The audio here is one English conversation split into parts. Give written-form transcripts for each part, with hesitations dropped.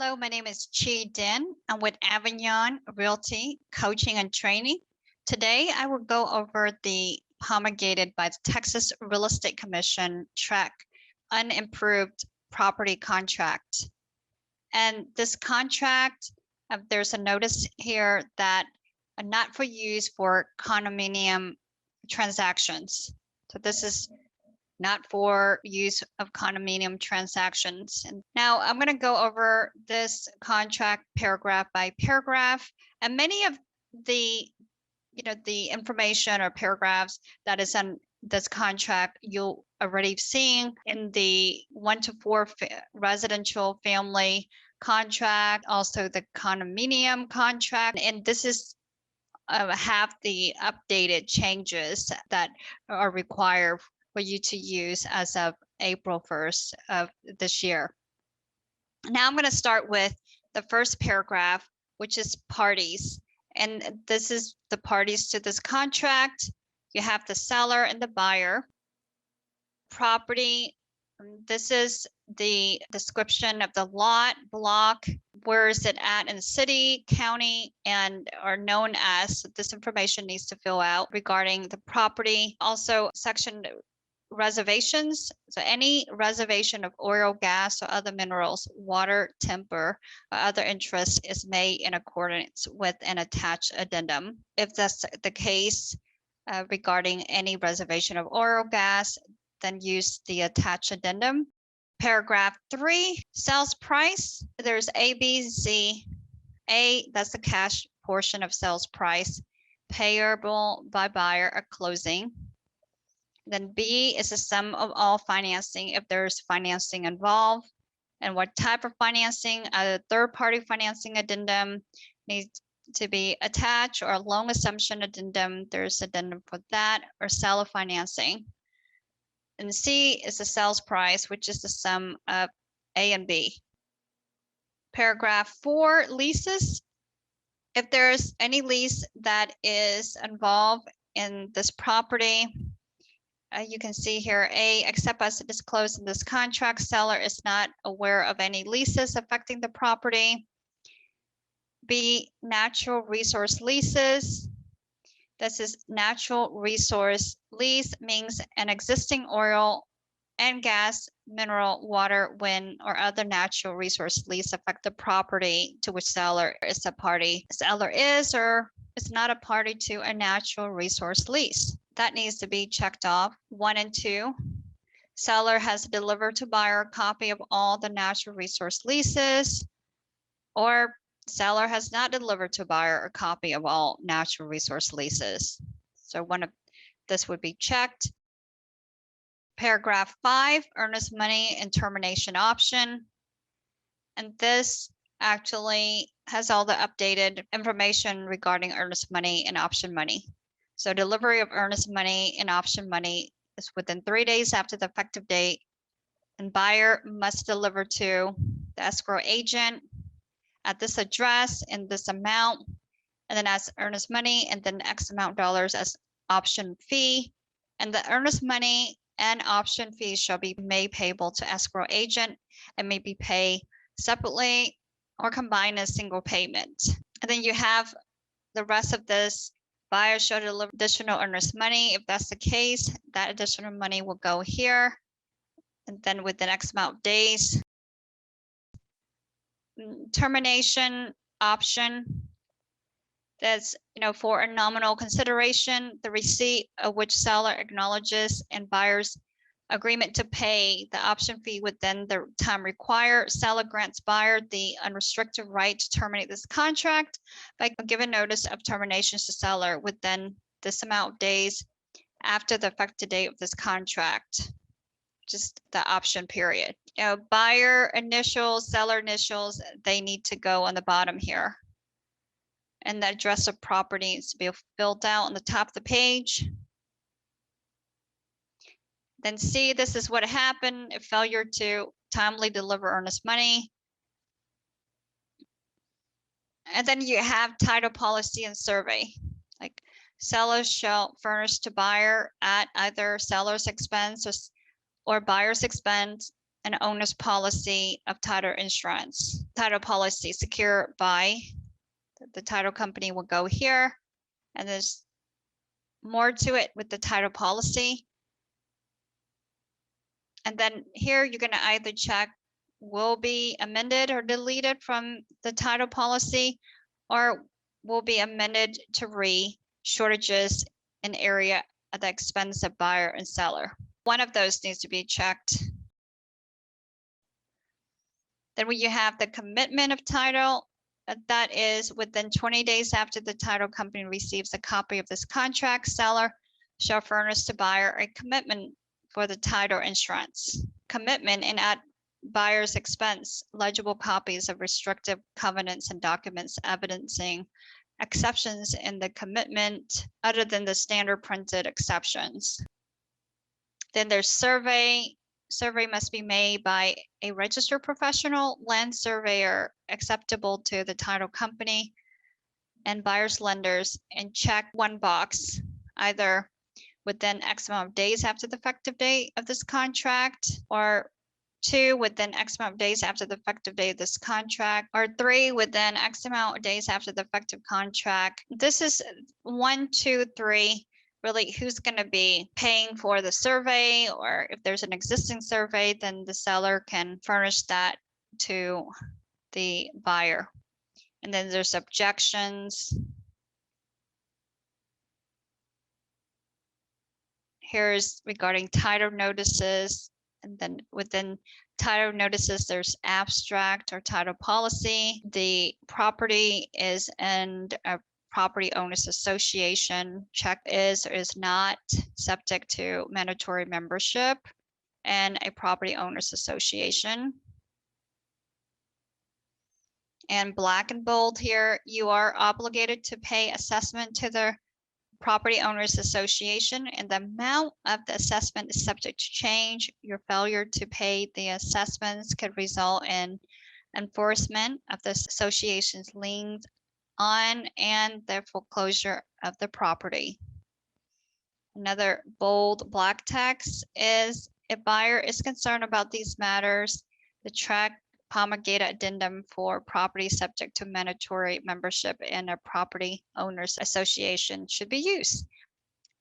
Hello, my name is Chi Din. I'm with Avignon Realty Coaching and Training. Today, I will go over the promulgated by the Texas Real Estate Commission track unimproved property contract. And this contract, there's a notice here that not for use for condominium transactions. So this is not for use of condominium transactions. And now I'm going to go over this contract paragraph by paragraph, and many of the the information or paragraphs that is on this contract you'll already seen in the 1 to 4 residential family contract, also the condominium contract, and this is have the updated changes that are required for you to use as of April 1st of this year. Now I'm going to start with the first paragraph, which is parties. And this is the parties to this contract. You have the seller and the buyer. Property, this is the description of the lot, block, where is it at in the city, county, and are known as. This information needs to fill out regarding the property. Also, section reservations. So any reservation of oil, gas, or other minerals, water, timber, or other interests is made in accordance with an attached addendum. If that's the case regarding any reservation of oil, gas, then use the attached addendum. Paragraph 3, sales price. There's A, B, Z. A, that's the cash portion of sales price, payable by buyer at closing. Then B is the sum of all financing if there's financing involved. And what type of financing? A third-party financing addendum needs to be attached, or a loan assumption addendum. There's addendum for that, or seller financing. And C is the sales price, which is the sum of A and B. Paragraph 4, leases. If there's any lease that is involved in this property, you can see here, A, except as disclosed in this contract, seller is not aware of any leases affecting the property. B, natural resource leases. This is natural resource lease means an existing oil and gas, mineral, water, wind, or other natural resource lease affect the property to which seller is a party. Seller is or is not a party to a natural resource lease. That needs to be checked off. 1 and 2. Seller has delivered to buyer a copy of all the natural resource leases, or seller has not delivered to buyer a copy of all natural resource leases. So one of this would be checked. Paragraph 5, earnest money and termination option. And this actually has all the updated information regarding earnest money and option money. So delivery of earnest money and option money is within 3 days after the effective date, and buyer must deliver to the escrow agent at this address in this amount, and then as earnest money, and then X amount dollars as option fee. And the earnest money and option fees shall be made payable to escrow agent and may be paid separately or combined as single payment. And then you have the rest of this. Buyer shall deliver additional earnest money. If that's the case, that additional money will go here, and then within X amount of days. Termination option. That's for a nominal consideration, the receipt of which seller acknowledges and buyer's agreement to pay the option fee within the time required. Seller grants buyer the unrestricted right to terminate this contract by giving notice of termination to seller within this amount of days after the effective date of this contract, just the option period. Buyer initials, seller initials, they need to go on the bottom here. And the address of property needs to be filled out on the top of the page. Then C, this is what happened, a failure to timely deliver earnest money. And then you have title policy and survey. Like seller shall furnish to buyer at either seller's expense or buyer's expense an owner's policy of title insurance. Title policy secured by the title company will go here, and there's more to it with the title policy. And then here you're going to either check will be amended or deleted from the title policy, or will be amended to read shortages in area at the expense of buyer and seller. One of those needs to be checked. Then when you have the commitment of title, that is within 20 days after the title company receives a copy of this contract, seller shall furnish the buyer a commitment for the title insurance. Commitment and at buyer's expense, legible copies of restrictive covenants and documents evidencing exceptions in the commitment other than the standard printed exceptions. Then there's survey. Survey must be made by a registered professional land surveyor acceptable to the title company and buyer's lenders, and check one box, either within X amount of days after the effective date of this contract, or 2, within X amount of days after the effective date of this contract, or 3, within X amount of days after the effective contract. This is 1, 2, 3. Really, who's going to be paying for the survey, or if there's an existing survey, then the seller can furnish that to the buyer. And then there's objections. Here's regarding title notices. And then within title notices, there's abstract or title policy. The property is in a property owners association. Check is or is not subject to mandatory membership and a property owners association. And black and bold here, you are obligated to pay assessment to the property owners association, and the amount of the assessment is subject to change. Your failure to pay the assessments could result in enforcement of the association's liens on and the foreclosure of the property. Another bold black text is, if buyer is concerned about these matters, the track promulgated addendum for property subject to mandatory membership in a property owners association should be used.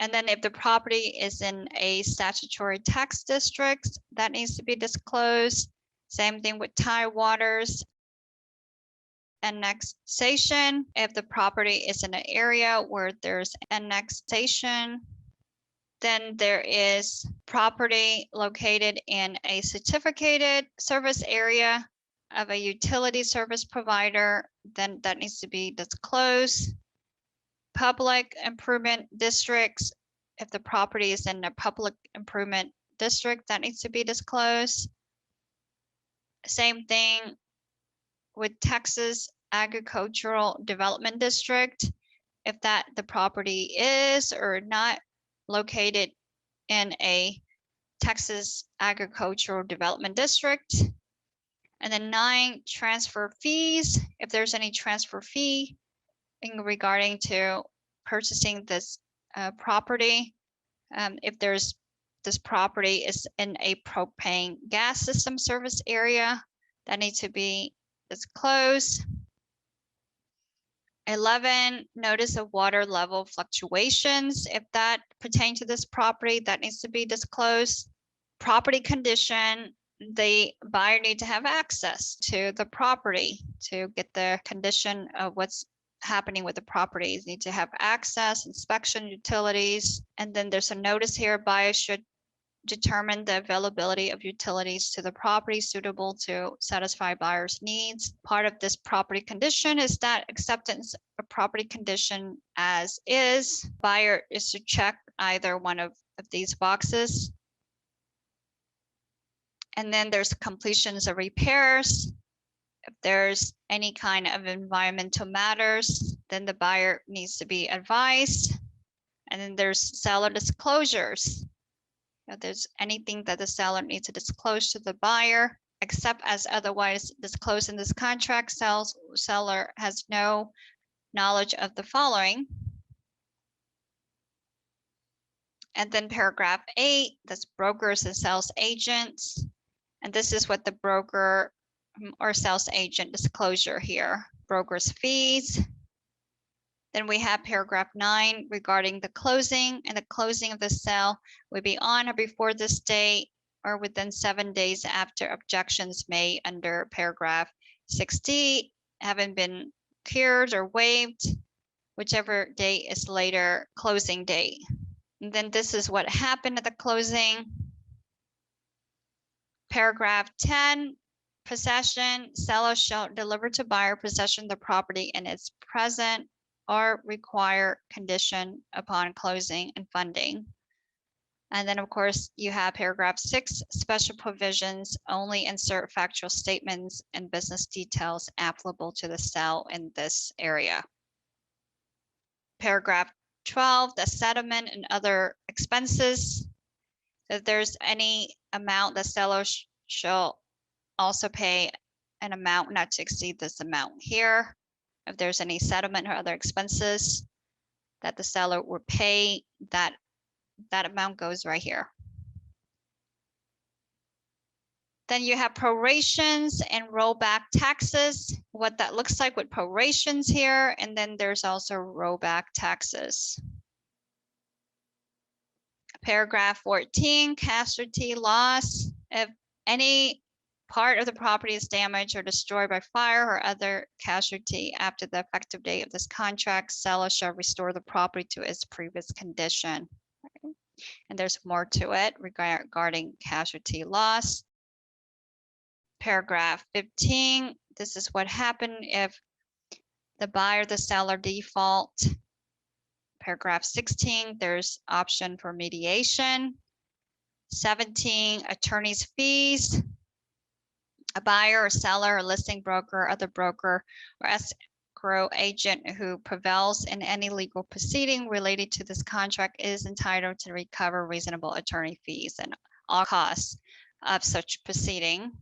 And then if the property is in a statutory tax district, that needs to be disclosed. Same thing with tide waters. Annexation, if the property is in an area where there's annexation, then there is property located in a certificated service area of a utility service provider, then that needs to be disclosed. Public improvement districts, if the property is in a public improvement district, that needs to be disclosed. Same thing with Texas Agricultural Development District, if that the property is or not located in a Texas Agricultural Development District. And then 9, transfer fees, if there's any transfer fee in regarding to purchasing this property. If there's this property is in a propane gas system service area, that needs to be disclosed. 11, notice of water level fluctuations. If that pertains to this property, that needs to be disclosed. Property condition, the buyer need to have access to the property to get the condition of what's happening with the properties. Need to have access, inspection, utilities. And then there's a notice here, buyer should determine the availability of utilities to the property suitable to satisfy buyer's needs. Part of this property condition is that acceptance of property condition as is. Buyer is to check either one of these boxes. And then there's completions of repairs. If there's any kind of environmental matters, then the buyer needs to be advised. And then there's seller disclosures. If there's anything that the seller needs to disclose to the buyer, except as otherwise disclosed in this contract, seller has no knowledge of the following. And then paragraph 8, that's brokers and sales agents. And this is what the broker or sales agent disclosure here, broker's fees. Then we have paragraph 9 regarding the closing, and the closing of the sale will be on or before this date or within 7 days after objections made under paragraph 6D haven't been cured or waived, whichever date is later closing date. And then this is what happened at the closing. Paragraph 10, possession, seller shall deliver to buyer possession of the property in its present or require condition upon closing and funding. And then of course you have paragraph 6, special provisions, only insert factual statements and business details applicable to the sale in this area. Paragraph 12, the settlement and other expenses. If there's any amount, the seller shall also pay an amount not to exceed this amount here. If there's any settlement or other expenses that the seller will pay, that amount goes right here. Then you have prorations and rollback taxes, what that looks like with prorations here, and then there's also rollback taxes. Paragraph 14, casualty loss. If any part of the property is damaged or destroyed by fire or other casualty after the effective date of this contract, seller shall restore the property to its previous condition. And there's more to it regarding casualty loss. Paragraph 15, this is what happened if the buyer, the seller default. Paragraph 16, there's option for mediation. 17, attorney's fees. A buyer or seller or listing broker or other broker or escrow agent who prevails in any legal proceeding related to this contract is entitled to recover reasonable attorney fees and all costs of such proceeding.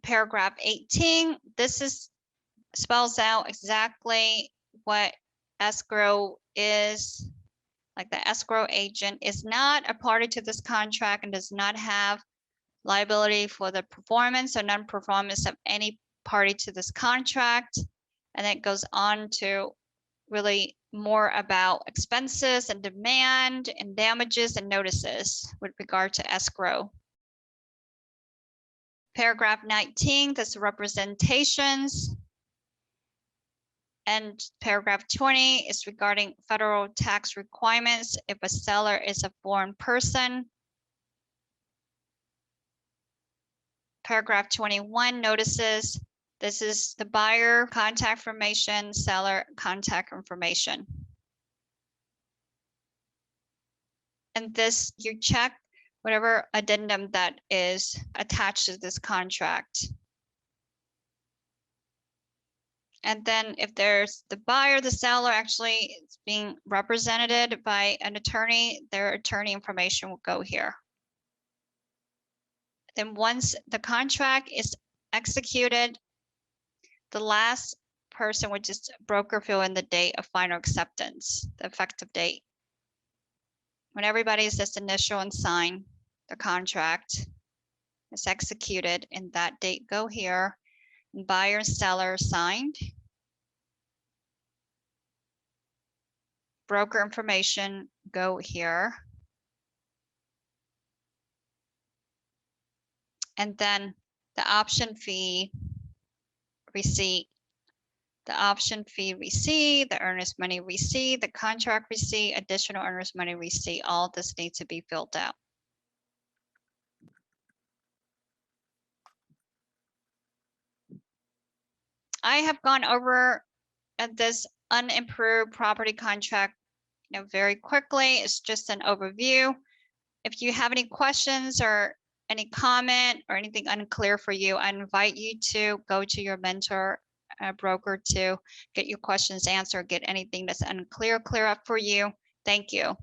Paragraph 18, this spells out exactly what escrow is. Like the escrow agent is not a party to this contract and does not have liability for the performance or non-performance of any party to this contract. And it goes on to really more about expenses and demand and damages and notices with regard to escrow. Paragraph 19, this representations. And paragraph 20 is regarding federal tax requirements if a seller is a foreign person. Paragraph 21, notices. This is the buyer contact information, seller contact information. And this, you check whatever addendum that is attached to this contract. And then if there's the buyer, the seller actually is being represented by an attorney, their attorney information will go here. Then once the contract is executed, the last person would just broker fill in the date of final acceptance, the effective date. When everybody's just initial and sign the contract is executed, and that date go here. And buyer and seller signed. Broker information go here. And then the option fee receipt, the option fee receipt, the earnest money receipt, the contract receipt, additional earnest money receipt, all this needs to be filled out. I have gone over this unimproved property contract, very quickly. It's just an overview. If you have any questions or any comment or anything unclear for you, I invite you to go to your mentor broker to get your questions answered, get anything that's unclear, clear up for you. Thank you.